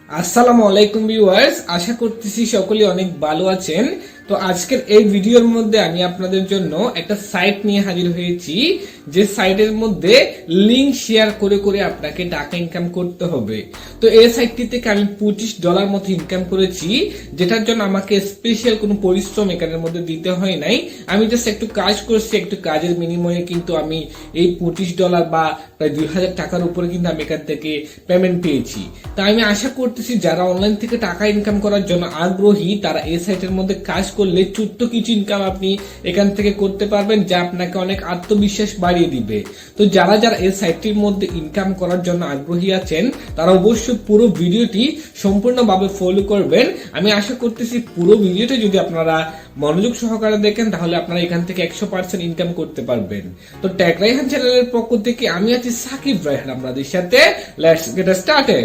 আসসালামু আলাইকুম ভিউয়ার্স, আশা করতেছি সকলেই অনেক ভালো আছেন। তো আজকের এই ভিডিওর মধ্যে আমি আপনাদের জন্য একটা সাইট নিয়ে হাজির হয়েছি, যে সাইটের মধ্যে লিংক শেয়ার করে করে আপনাকে টাকা ইনকাম করতে হবে। তো এই সাইটটি থেকে আমি $25 মতো ইনকাম করেছি, যেটার জন্য আমাকে স্পেশাল কোনো পরিশ্রম এখানের মধ্যে দিতে হয় নাই। আমি জাস্ট একটু কাজ করছি, একটু কাজের বিনিময়ে কিন্তু আমি এই $25 বা প্রায় 2000 টাকার উপরে কিন্তু আমি এখান থেকে পেমেন্ট পেয়েছি। তা আমি আশা করতেছি যারা অনলাইন থেকে টাকা ইনকাম করার জন্য আগ্রহী, তারা এই সাইটের মধ্যে কাজ করলে ছোট্ট কিছু ইনকাম আপনি এখান থেকে করতে পারবেন, যা আপনাকে অনেক আত্মবিশ্বাস বাড়িয়ে দিবে। তো যারা যারা এই সাইটটির মধ্যে ইনকাম করার জন্য আগ্রহী আছেন, তারা অবশ্যই পুরো ভিডিওটি সম্পূর্ণভাবে ফলো করবেন। আমি আশা করতেছি পুরো ভিডিওটি যদি আপনারা মনোযোগ সহকারে দেখেন, তাহলে আপনারা এখান থেকে 100% ইনকাম করতে পারবেন। তো টেক রাইহান চ্যানেলের পক্ষ থেকে আমি আছি সাকিব রাইহান আপনাদের সাথে। Let's get started.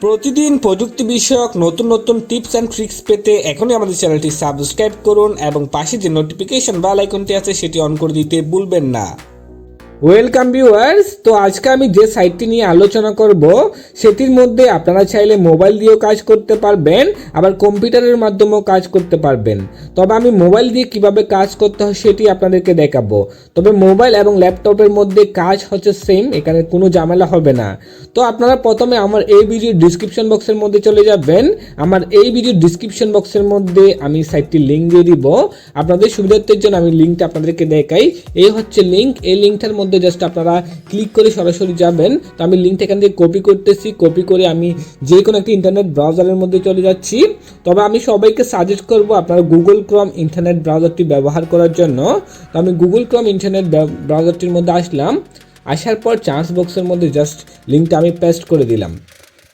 প্রতিদিন প্রযুক্তি বিষয়ক নতুন নতুন টিপস অ্যান্ড ট্রিক্স পেতে এখনই আমাদের চ্যানেলটি সাবস্ক্রাইব করুন এবং পাশে যে নোটিফিকেশন বেল আইকনটি আছে সেটি অন করে দিতে ভুলবেন না। ওয়েলকাম ভিউয়ার্স, তো আজকে আমি যে সাইটটি নিয়ে আলোচনা করব সেটির মধ্যে আপনারা চাইলে মোবাইল দিয়েও কাজ করতে পারবেন, আবার কম্পিউটারের মাধ্যমেও কাজ করতে পারবেন। তবে আমি মোবাইল দিয়ে কিভাবে কাজ করতে হয় সেটি আপনাদেরকে দেখাবো। তবে মোবাইল এবং ল্যাপটপের মধ্যে কাজ হচ্ছে সেম, এখানে কোনো ঝামেলা হবে না। তো আপনারা প্রথমে আমার এই ভিডিওর ডিসক্রিপশন বক্সের মধ্যে চলে যাবেন। আমার এই ভিডিওর ডিসক্রিপশন বক্সের মধ্যে আমি সাইটটির লিঙ্ক দিয়ে দিব। আপনাদের সুবিধার্থের জন্য আমি লিঙ্কটা আপনাদেরকে দেখাই। এই হচ্ছে লিঙ্ক। এই লিঙ্কটার মধ্যে জাস্ট আপনারা ক্লিক করে সরাসরি যাবেন। তো আমি লিঙ্কটা এখান থেকে কপি করতেছি, কপি করে আমি যে কোনো একটা ইন্টারনেট ব্রাউজারের মধ্যে চলে যাচ্ছি। তবে আমি সবাইকে সাজেস্ট করব আপনারা গুগল ক্রোম ইন্টারনেট ব্রাউজারটি ব্যবহার করার জন্য। তো আমি গুগল ক্রোম ইন্টারনেট ব্রাউজারটির মধ্যে আসলাম। আসার পর চার্জ বক্সের মধ্যে জাস্ট লিঙ্কটা আমি পেস্ট করে দিলাম।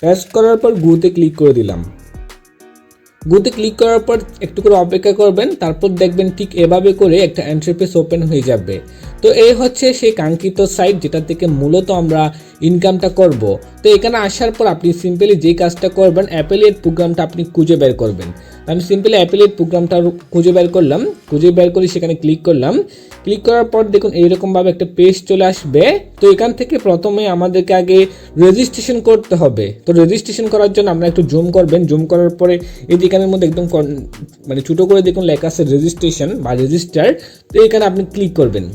পেস্ট করার পর গুতে ক্লিক করে দিলাম। গুতে ক্লিক করার পর একটু করে অপেক্ষা করবেন, তারপর দেখবেন ঠিক এভাবে করে একটা ইন্টারফেস ওপেন হয়ে যাবে। তো এই হচ্ছে সেই কাঙ্ক্ষিত সাইট, যেটা থেকে মূলত আমরা ইনকামটা করব। তো এখানে আসার পর আপনি সিম্পলি যে কাজটা করবেন, অ্যাফিলিয়েট প্রোগ্রামটা আপনি খুঁজে বের করবেন। আমি সিম্পলি অ্যাফিলিয়েট প্রোগ্রামটা খুঁজে বের করলাম। খুঁজে বের করে সেখানে ক্লিক করলাম। ক্লিক করার পর দেখুন এইরকমভাবে একটা পেজ চলে আসবে। তো এখান থেকে প্রথমে আমাদেরকে আগে রেজিস্ট্রেশন করতে হবে। তো রেজিস্ট্রেশন করার জন্য আমরা একটু জুম করবেন। জুম করার পরে এই এখানের মধ্যে একদম মানে ছোটো করে দেখুন লেখা আছে রেজিস্ট্রেশন বা রেজিস্টার। তো এখানে আপনি ক্লিক করবেন।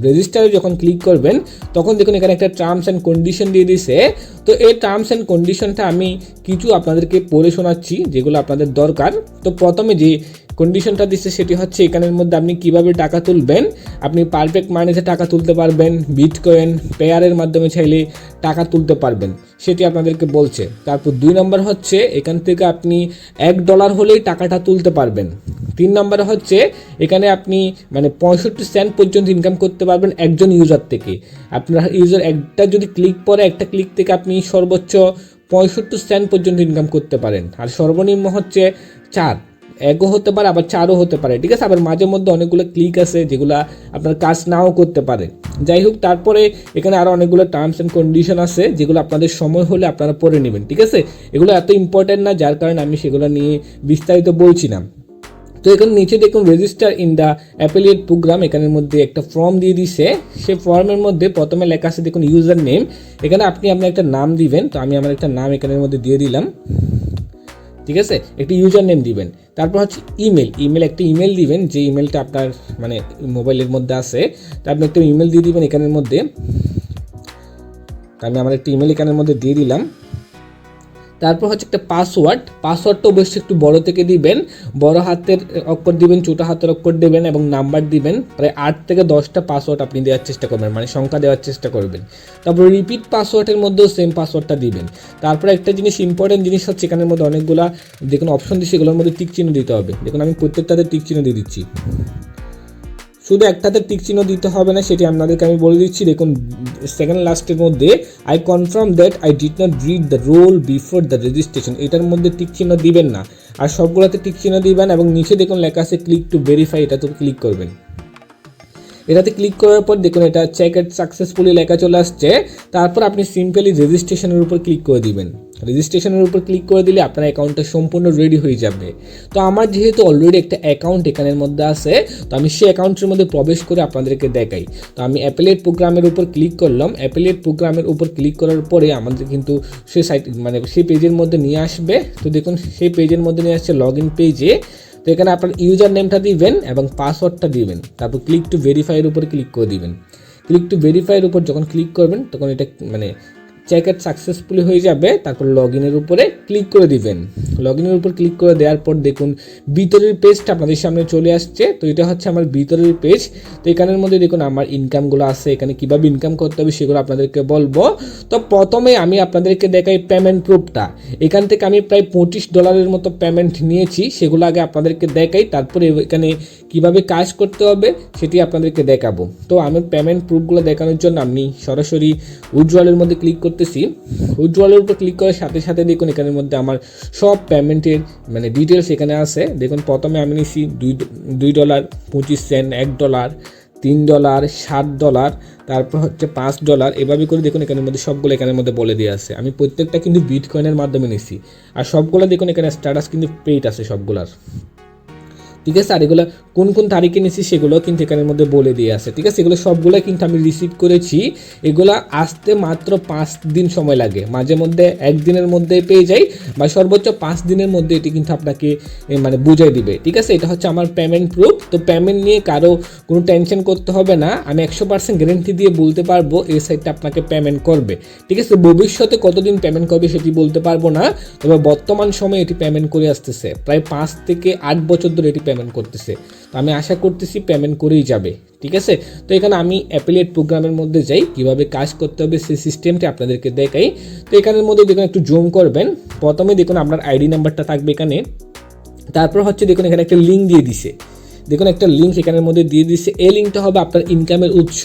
রেজিস্টারে যখন ক্লিক করবেন তখন দেখুন এখানে একটা টার্মস অ্যান্ড কন্ডিশন দিয়ে দিছে। তো এই টার্মস অ্যান্ড কন্ডিশনটা আমি কিছু আপনাদেরকে পড়ে শোনাচ্ছি, যেগুলো আপনাদের দরকার। তো প্রথমে যে কন্ডিশনটা দিচ্ছে সেটি হচ্ছে এখানের মধ্যে আপনি কিভাবে টাকা তুলবেন। আপনি পারফেক্ট মানিতে টাকা তুলতে পারবেন, বিটকয়েন পেয়ারের মাধ্যমে চাইলে টাকা তুলতে পারবেন, সেটি আপনাদেরকে বলছে। তারপর 2 নম্বর হচ্ছে এখান থেকে আপনি $1 হলেই টাকাটা তুলতে পারবেন। 3 নম্বরে হচ্ছে এখানে আপনি মানে 65 সেন্ট পর্যন্ত ইনকাম করতে পারবেন একজন ইউজার থেকে। আপনার ইউজার একটা যদি ক্লিক পরে, একটা ক্লিক থেকে আপনি সর্বোচ্চ 65 সেন্ট পর্যন্ত ইনকাম করতে পারেন। আর সর্বনিম্ন হচ্ছে 4, 1ও হতে পারে আবার 4ও হতে পারে, ঠিক আছে। আবার মাঝে মধ্যে অনেকগুলো ক্লিক আছে যেগুলো আপনার কাজ নাও করতে পারে। যাই হোক, তারপরে এখানে আরও অনেকগুলো টার্মস অ্যান্ড কন্ডিশন আছে, যেগুলো আপনাদের সময় হলে আপনারা পড়ে নেবেন, ঠিক আছে। এগুলো এত ইম্পর্টেন্ট না, যার কারণে আমি সেগুলো নিয়ে বিস্তারিত বলছি না। তো এখানে নিচে দেখুন register in the affiliate programme, এখানের মধ্যে একটা ফর্ম দিয়ে দিছে। সেই ফর্মের মধ্যে প্রথমে লেখা আছে দেখুন ইউজার নেম। এখানে আপনি আপনার একটা নাম দিবেন। তো আমি আমার একটা নাম এখানের মধ্যে দিয়ে দিলাম, ঠিক আছে। একটি ইউজার নেম দিবেন। তারপর হচ্ছে ইমেল একটা ইমেল দিবেন, যে ইমেলটা আপনার মানে মোবাইলের মধ্যে আছে। তো আপনি একটা ইমেল দিয়ে দিবেন এখানের মধ্যে। তো আমি আমার একটা ইমেল এখানের মধ্যে দিয়ে দিলাম। তারপর হচ্ছে একটা পাসওয়ার্ডটা অবশ্যই একটু বড় থেকে দিবেন, বড় হাতের অক্ষর দিবেন, ছোট হাতের অক্ষর দেবেন এবং নাম্বার দিবেন। প্রায় 8 থেকে 10টা পাসওয়ার্ড আপনি দেওয়ার চেষ্টা করবেন, মানে সংখ্যা দেওয়ার চেষ্টা করবেন। তারপর রিপিট পাসওয়ার্ডের মধ্যেও সেম পাসওয়ার্ডটা দিবেন। তারপর একটা জিনিস ইম্পর্টেন্ট জিনিস হচ্ছে এখানের মধ্যে অনেকগুলা দেখুন অপশন দিচ্ছে, এগুলোর মধ্যে টিক চিহ্ন দিতে হবে। দেখুন আমি প্রত্যেকটাতে টিক চিহ্ন দিয়ে দিচ্ছি। শুধু একটাতে টিক চিহ্ন দিতে হবে না, সেটি আপনাদেরকে আমি বলে দিচ্ছি। দেখুন সেকেন্ড লাস্টের মধ্যে I confirm that I did not read the roll before the registration, এটার মধ্যে টিক চিহ্ন দিবেন না, আর সবগুলোতে টিক চিহ্ন দিবেন। এবং নিচে দেখুন লেখা আছে ক্লিক টু ভেরিফাই, এটাতে ক্লিক করবেন। এটাতে ক্লিক করার পর দেখুন এটা চেক ইট সাকসেসফুলি লেখা চলে আসছে। তারপর আপনি সিম্পলি রেজিস্ট্রেশনের উপর ক্লিক করে দিবেন। রেজিস্ট্রেশনের উপর ক্লিক করে দিলে আপনার অ্যাকাউন্টটা সম্পূর্ণ রেডি হয়ে যাবে। তো আমার যেহেতু অলরেডি একটা অ্যাকাউন্ট এখানের মধ্যে আছে, তো আমি সেই অ্যাকাউন্টের মধ্যে প্রবেশ করে আপনাদেরকে দেখাই। তো আমি অ্যাফিলিয়েট প্রোগ্রামের উপর ক্লিক করলাম। অ্যাফিলিয়েট প্রোগ্রামের উপর ক্লিক করার পরে আমাদের কিন্তু সেই সাইট মানে সেই পেজের মধ্যে নিয়ে আসবে। তো দেখুন সেই পেজের মধ্যে নিয়ে আসছে লগ ইন পেজে। তো এখানে আপনার ইউজার নেমটা দিবেন এবং পাসওয়ার্ডটা দিবেন, তারপর ক্লিক টু ভেরিফাইয়ের উপর ক্লিক করে দিবেন। ক্লিক টু ভেরিফাইয়ের উপর যখন ক্লিক করবেন তখন এটা মানে চেক ইট সাকসেসফুলি হয়ে যাবে। তারপর লগ ইনের উপরে ক্লিক করে দিবেন। লগ ইনের উপর ক্লিক করে দেওয়ার পর দেখুন ভিতরের পেজটা আপনাদের সামনে চলে আসছে। তো এটা হচ্ছে আমার ভিতরের পেজ। তো এখানের মধ্যে দেখুন আমার ইনকামগুলো আছে, এখানে কীভাবে ইনকাম করতে হবে সেগুলো আপনাদেরকে বলবো। তো প্রথমে আমি আপনাদেরকে দেখাই পেমেন্ট প্রুফটা। এখান থেকে আমি প্রায় $25 মতো পেমেন্ট নিয়েছি, সেগুলো আগে আপনাদেরকে দেখাই, তারপরে এখানে কীভাবে কাজ করতে হবে সেটি আপনাদেরকে দেখাবো। তো আমি পেমেন্ট প্রুফগুলো দেখানোর জন্য আমি সরাসরি উইথড্রয়ালের মধ্যে ক্লিক করতেছি। উইথড্রয়ালের উপর ক্লিক করার সাথে সাথে দেখুন এখানের মধ্যে আমার সব পেমেন্টের মানে ডিটেলস এখানে আছে। দেখুন প্রথমে আমি নিছি $2, 25 সেন্ট, $1, $3, $7, তারপর হচ্ছে $5, এভাবে করে দেখুন এখানের মধ্যে সবগুলো এখানের মধ্যে বলে দিয়ে আছে। আমি প্রত্যেকটা কিন্তু বিটকয়েনের মাধ্যমে নিছি, আর সবগুলো দেখুন এখানে স্ট্যাটাস কিন্তু পেইড আছে সবগুলার, ঠিক আছে। আর এগুলো কোন কোন তারিখে নিয়েছি সেগুলো কিন্তু এখানের মধ্যে বলে দিয়ে আছে, ঠিক আছে। এগুলো সবগুলো কিন্তু আমি রিসিভ করেছি। এগুলো আসতে মাত্র 5 দিন সময় লাগে, মাঝে মধ্যে 1 দিনের মধ্যে পেয়ে যাই, বা সর্বোচ্চ 5 দিনের মধ্যে এটি কিন্তু আপনাকে মানে বুঝাই দিবে, ঠিক আছে। এটা হচ্ছে আমার পেমেন্ট প্রুফ। তো পেমেন্ট নিয়ে কারো কোনো টেনশন করতে হবে না, আমি 100% গ্যারেন্টি দিয়ে বলতে পারবো এই সাইটটা আপনাকে পেমেন্ট করবে, ঠিক আছে। ভবিষ্যতে কতদিন পেমেন্ট করবে সেটি বলতে পারবো না, তবে বর্তমান সময়ে এটি পেমেন্ট করে আসতেছে, প্রায় 5 থেকে 8 বছর ধরে এটি পেমেন্ট করতেছে। তো আমি আশা করতেছি পেমেন্ট করেই যাবে, ঠিক আছে। তো এখানে আমি অ্যাফিলিয়েট প্রোগ্রামের মধ্যে যাই, কিভাবে কাজ করতে হবে সেই সিস্টেমটা আপনাদেরকে দেখাই। তো এখানের মধ্যে দেখুন একটু জুম করবেন। প্রথমে দেখুন আপনার আইডি নাম্বারটা থাকবে এখানে, তারপর হচ্ছে দেখুন এখানে একটা লিঙ্ক দিয়ে দিছে, দেখুন একটা লিঙ্ক এখানের মধ্যে দিয়ে দিচ্ছে। এই লিঙ্কটা হবে আপনার ইনকামের উৎস,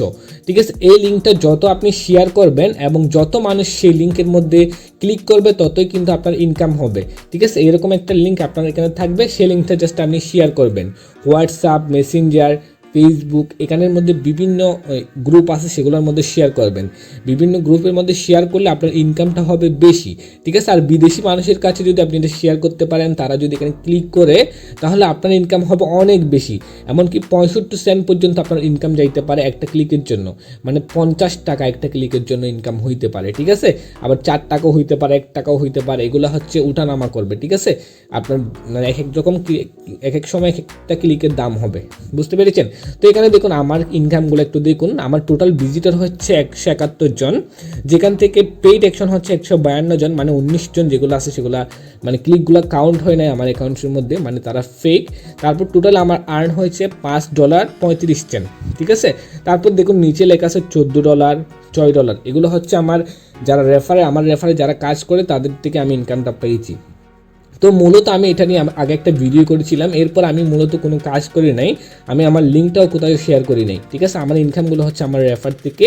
ঠিক আছে। এই লিঙ্কটা যত আপনি শেয়ার করবেন এবং যত মানুষ সেই লিঙ্কের মধ্যে ক্লিক করবে ততই কিন্তু আপনার ইনকাম হবে, ঠিক আছে। এরকম একটা লিঙ্ক আপনার এখানে থাকবে, সেই লিঙ্কটা জাস্ট আপনি শেয়ার করবেন। হোয়াটসঅ্যাপ, মেসেঞ্জার, ফেসবুক, এখানের মধ্যে বিভিন্ন গ্রুপ আছে সেগুলোর মধ্যে শেয়ার করবেন। বিভিন্ন গ্রুপের মধ্যে শেয়ার করলে আপনার ইনকামটা হবে বেশি, ঠিক আছে। আর বিদেশি মানুষের কাছে যদি আপনি এটা শেয়ার করতে পারেন, তারা যদি এখানে ক্লিক করে, তাহলে আপনার ইনকাম হবে অনেক বেশি। এমনকি 65 সেন্ট পর্যন্ত আপনার ইনকাম যাইতে পারে একটা ক্লিকের জন্য, মানে 50 টাকা একটা ক্লিকের জন্য ইনকাম হইতে পারে, ঠিক আছে। আবার 4 টাকাও হইতে পারে, 1 টাকাও হইতে পারে, এগুলো হচ্ছে উঠানামা করবে, ঠিক আছে। আপনার মানে এক এক রকম এক এক সময় এক একটা ক্লিকের দাম হবে, বুঝতে পেরেছেন। তো এখানে দেখুন আমার ইনকামগুলো একটু দেখুন। আমার টোটাল ভিজিটর হচ্ছে 171 জন, যেখান থেকে পেইড অ্যাকশন হচ্ছে 152 জন, মানে 19 জন যেগুলো আছে সেগুলো মানে ক্লিকগুলো কাউন্ট হয় নাই আমার অ্যাকাউন্টের মধ্যে, মানে তারা ফেক। তারপর টোটাল আমার আর্ন হয়েছে $5.35, ঠিক আছে। তারপর দেখুন নিচে লেখা আছে $14, $6, এগুলো হচ্ছে আমার যারা আমার রেফারে যারা কাজ করে তাদের থেকে আমি ইনকামটা পেয়েছি। তো মূলত আমি এটা নিয়ে আগে একটা ভিডিও করেছিলাম, এরপর আমি মূলত কোনো কাজ করি নাই, আমি আমার লিঙ্কটাও কোথাও শেয়ার করি নাই, ঠিক আছে। আমার ইনকামগুলো হচ্ছে আমার রেফার থেকে,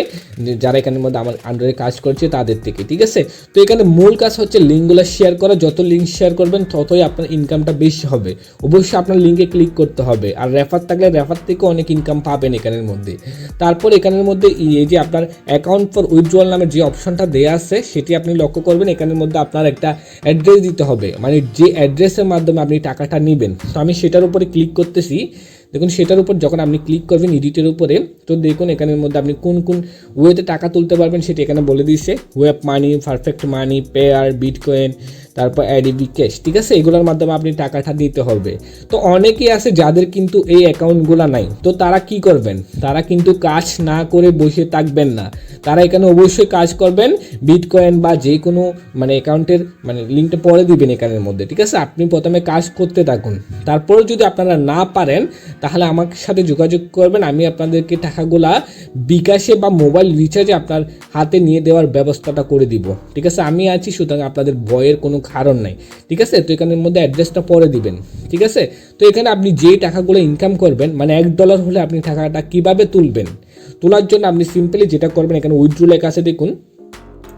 যারা এখানের মধ্যে আমার আন্ডারে কাজ করছে তাদের থেকে, ঠিক আছে। তো এখানে মূল কাজ হচ্ছে লিঙ্কগুলো শেয়ার করা। যত লিঙ্ক শেয়ার করবেন ততই আপনার ইনকামটা বেশি হবে। অবশ্যই আপনার লিঙ্কে ক্লিক করতে হবে, আর রেফার থাকলে রেফার থেকেও অনেক ইনকাম পাবেন এখানের মধ্যে। তারপর এখানের মধ্যে এই যে আপনার অ্যাকাউন্ট ফর উইথড্রয়াল নামের যে অপশনটা দেওয়া আছে সেটি আপনি লক্ষ্য করবেন। এখানের মধ্যে আপনার একটা অ্যাড্রেস দিতে হবে, মানে যে অ্যাড্রেসের মাধ্যমে আপনি টাকাটা নেবেন। তো আমি সেটার উপরে ক্লিক করতেছি। দেখুন সেটার উপর যখন আপনি ক্লিক করবেন এডিটের উপরে, তো দেখুন এখানের মধ্যে আপনি কোন কোন ওয়েতে টাকা তুলতে পারবেন সেটি এখানে বলে দিয়েছে। ওয়েব মানি, পারফেক্ট মানি, পেয়ার, বিটকয়েন, তারপর অ্যাডিবি ক্যাশ, ঠিক আছে। এগুলোর মাধ্যমে আপনি টাকাটা দিতে হবে। তো অনেকেই আছে যাদের কিন্তু এই অ্যাকাউন্টগুলো নাই, তো তারা কি করবেন, তারা কিন্তু কাজ না করে বসে থাকবেন না, তারা এখানে অবশ্যই কাজ করবেন। বিটকয়েন বা যে কোনো মানে অ্যাকাউন্টের মানে লিঙ্কটা পরে দিবেন এখানের মধ্যে, ঠিক আছে। আপনি প্রথমে কাজ করতে থাকুন, তারপরেও যদি আপনারা না পারেন তাহলে আমার সাথে যোগাযোগ করবেন। আমি আপনাদেরকে টাকাগুলা বিকাশে বা মোবাইল রিচার্জে আপনার হাতে নিয়ে দেওয়ার ব্যবস্থাটা করে দিব, ঠিক আছে। আমি আছি, সুতরাং আপনাদের ভয়ের কোনো কারণ নাই, ঠিক আছে। তো এখানের মধ্যে অ্যাড্রেসটা পরে দিবেন, ঠিক আছে। তো এখানে আপনি যেই টাকাগুলো ইনকাম করবেন, মানে $1 হলে আপনি টাকাটা কিভাবে তুলবেন, তোলার জন্য আপনি সিম্পলি যেটা করবেন, এখানে উইথড্র লেখা আছে দেখুন,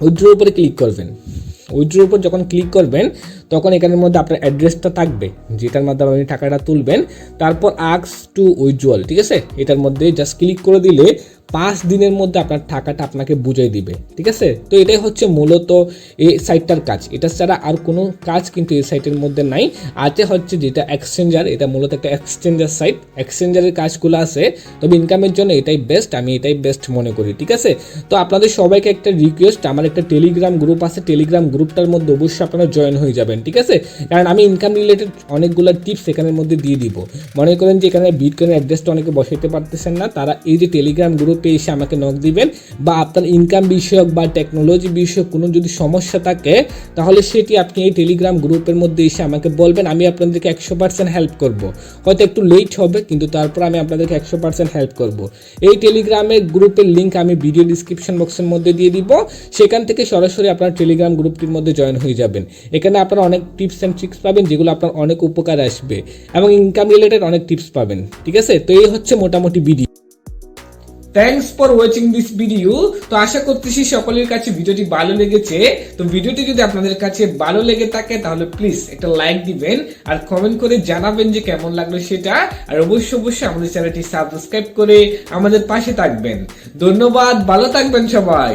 উইথড্রোর উপরে ক্লিক করবেন। উইথড্রোর উপর যখন ক্লিক করবেন তখন এখানের মধ্যে আপনার অ্যাড্রেসটা থাকবে যেটার মাধ্যমে আপনি টাকাটা তুলবেন। তারপর আস্ক টু উইথড্রয়াল, ঠিক আছে। এটার মধ্যে জাস্ট ক্লিক করে দিলে 5 দিনের মধ্যে আপনার টাকাটা আপনাকে বুঝিয়ে দিবে। ঠিক আছে, তো এটাই হচ্ছে মূলত এই সাইটটার কাজ। এটা ছাড়া আর কোনো কাজ কিন্তু এই সাইটের মধ্যে নাই। আছে হচ্ছে যেটা এক্সচেঞ্জার, এটা মূলত একটা এক্সচেঞ্জার সাইট, এক্সচেঞ্জারের কাজগুলো আছে, তবে ইনকামের জন্য এটাই বেস্ট, আমি এটাই বেস্ট মনে করি। ঠিক আছে, তো আপনাদের সবাইকে একটা রিকোয়েস্ট, আমার একটা টেলিগ্রাম গ্রুপ আছে, টেলিগ্রাম গ্রুপটার মধ্যে অবশ্যই আপনারা জয়েন হয়ে যাবেন। ঠিক আছে, কারণ আমি ইনকাম রিলেটেড অনেকগুলো টিপস এখানের মধ্যে দিয়ে দিব। মনে করেন যে এখানে বিটকয়েনের অ্যাড্রেসটা অনেকে বসাইতে পারতেছেন না, তারা এই যে টেলিগ্রাম গ্রুপে এসে আমাকে নক দিবেন, বা আপনার ইনকাম বিষয়ক বা টেকনোলজি বিষয়ক কোনো যদি সমস্যা থাকে তাহলে সেটি আপনি এই টেলিগ্রাম গ্রুপের মধ্যে এসে আমাকে বলবেন, আমি আপনাদেরকে 100% হেল্প করব। হয়তো একটু লেট হবে, কিন্তু তারপর আমি আপনাদেরকে 100% হেল্প করব। এই টেলিগ্রামের গ্রুপের লিঙ্ক আমি ভিডিও ডিসক্রিপশন বক্সের মধ্যে দিয়ে দিব, সেখান থেকে সরাসরি আপনার টেলিগ্রাম গ্রুপটির মধ্যে জয়েন হয়ে যাবেন। এখানে আপনারা অনেক টিপস অ্যান্ড ট্রিক্স পাবেন যেগুলো আপনার অনেক উপকার আসবে, এবং ইনকাম রিলেটেড অনেক টিপস পাবেন। ঠিক আছে, তো এই হচ্ছে মোটামুটি video. Thanks for watching this video. তো আশা করতেছি সকলের কাছে ভিডিওটি ভালো লেগেছে। তো ভিডিওটি যদি আপনাদের কাছে ভালো লেগে থাকে তাহলে প্লিজ একটা লাইক দিবেন, আর কমেন্ট করে জানাবেন যে কেমন লাগলো সেটা, আর অবশ্যই আমাদের চ্যানেলটি সাবস্ক্রাইব করে আমাদের পাশে থাকবেন। ধন্যবাদ, ভালো থাকবেন সবাই।